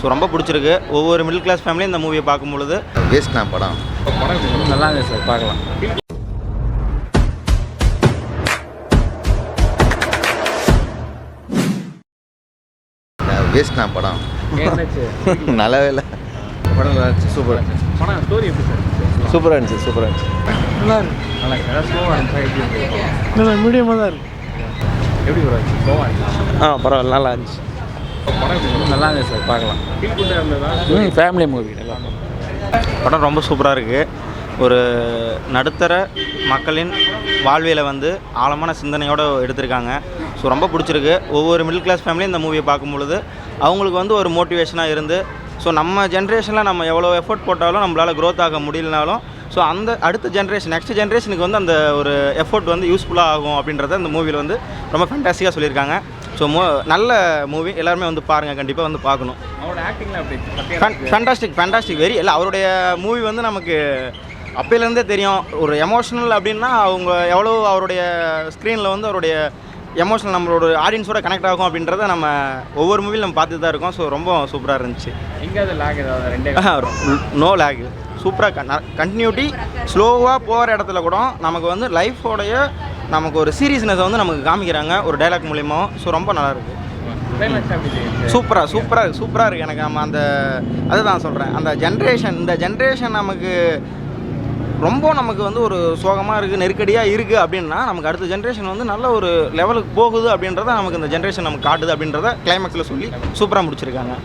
So ரொம்ப பிடிச்சிருக்கு. ஒவ்வொரு மிடில் கிளாஸ் ஃபேமிலியும் இந்த மூவியை பார்க்கும்பொழுது வேஸ்ட் நான் படம் நல்லா இருந்துச்சு சார், பார்க்கலாம். வேஸ்ட் நான் படம் நல்லாவே இல்லை. படம் நல்லா இருந்துச்சு, சூப்பராக இருந்துச்சு. படம் ஸ்டோரி எப்படி சார்? சூப்பராக இருந்துச்சு, சூப்பராக இருந்துச்சு. நல்லா இருக்கு, நல்லா இருக்கு. ஏதாவது ஸ்லோவாக இருந்துச்சா எப்படி இருக்கு? நல்லா மீடியமாக தான் இருக்குது. எப்படி வரும்? ஸ்லோவாக இருந்துச்சு. பரவாயில்ல, நல்லா இருந்துச்சு. படம் எப்படி? நல்லா இருந்துச்சு சார், பார்க்கலாம். ஃபீல் குட்டாக இருந்ததா? ஃபேமிலி மூவி நல்லா. படம் ரொம்ப சூப்பராக இருக்குது. ஒரு நடுத்தர மக்களின் வாழ்வியலை வந்து ஆழமான சிந்தனையோடு எடுத்திருக்காங்க. ஸோ ரொம்ப பிடிச்சிருக்கு. ஒவ்வொரு மிடில் கிளாஸ் ஃபேமிலியும் இந்த மூவியை பார்க்கும்பொழுது அவங்களுக்கு வந்து ஒரு மோட்டிவேஷனாக இருந்து, ஸோ நம்ம ஜென்ரேஷனில் நம்ம எவ்வளோ எஃபோர்ட் போட்டாலும் நம்மளால் க்ரோத் ஆக முடியலனாலும் ஸோ அந்த அடுத்த ஜென்ரேஷன் நெக்ஸ்ட் ஜென்ரேஷனுக்கு வந்து அந்த ஒரு எஃபோர்ட் வந்து யூஸ்ஃபுல்லாக ஆகும் அப்படின்றத அந்த மூவியில் வந்து ரொம்ப ஃபேண்டாஸ்டிக்காக சொல்லியிருக்காங்க. ஸோ நல்ல மூவி, எல்லாருமே வந்து பாருங்கள், கண்டிப்பாக வந்து பார்க்கணும். அவரோட ஆக்டிங்லாம் எப்படி? ஃபேண்டாஸ்டிக் வெரி இல்லை. அவருடைய மூவி வந்து நமக்கு அப்போலேருந்தே தெரியும். ஒரு எமோஷனல் அப்படின்னா அவங்க எவ்வளோ அவருடைய ஸ்க்ரீனில் வந்து அவருடைய எமோஷனல் நம்மளோட ஆடியன்ஸோட கனெக்ட் ஆகும் அப்படின்றத நம்ம ஒவ்வொரு மூவியில் நம்ம பார்த்துட்டு தான் இருக்கோம். ஸோ ரொம்ப சூப்பராக இருந்துச்சு. எங்கேயாவது லேக் ஏதாவது? ரெண்டே நோ லேக், சூப்பராக கண்டினியூட்டி. ஸ்லோவாக போகிற இடத்துல கூட நமக்கு வந்து லைஃபோடைய நமக்கு ஒரு சீரியஸ்னஸை வந்து நமக்கு காமிக்கிறாங்க ஒரு டைலாக் மூலிமா. ஸோ ரொம்ப நல்லாயிருக்கு. சூப்பராக இருக்குது. எனக்கு நம்ம அந்த அதுதான் சொல்கிறேன், அந்த இந்த ஜென்ரேஷன் நமக்கு ரொம்ப நமக்கு வந்து ஒரு சோகமாக இருக்குது, நெருக்கடியாக இருக்குது அப்படின்னா நமக்கு அடுத்த ஜென்ரேஷன் வந்து நல்ல ஒரு லெவலுக்கு போகுது அப்படின்றத நமக்கு இந்த ஜென்ரேஷன் நமக்கு காட்டுது அப்படின்றத கிளைமேக்ஸில் சொல்லி சூப்பராக முடிச்சிருக்காங்க.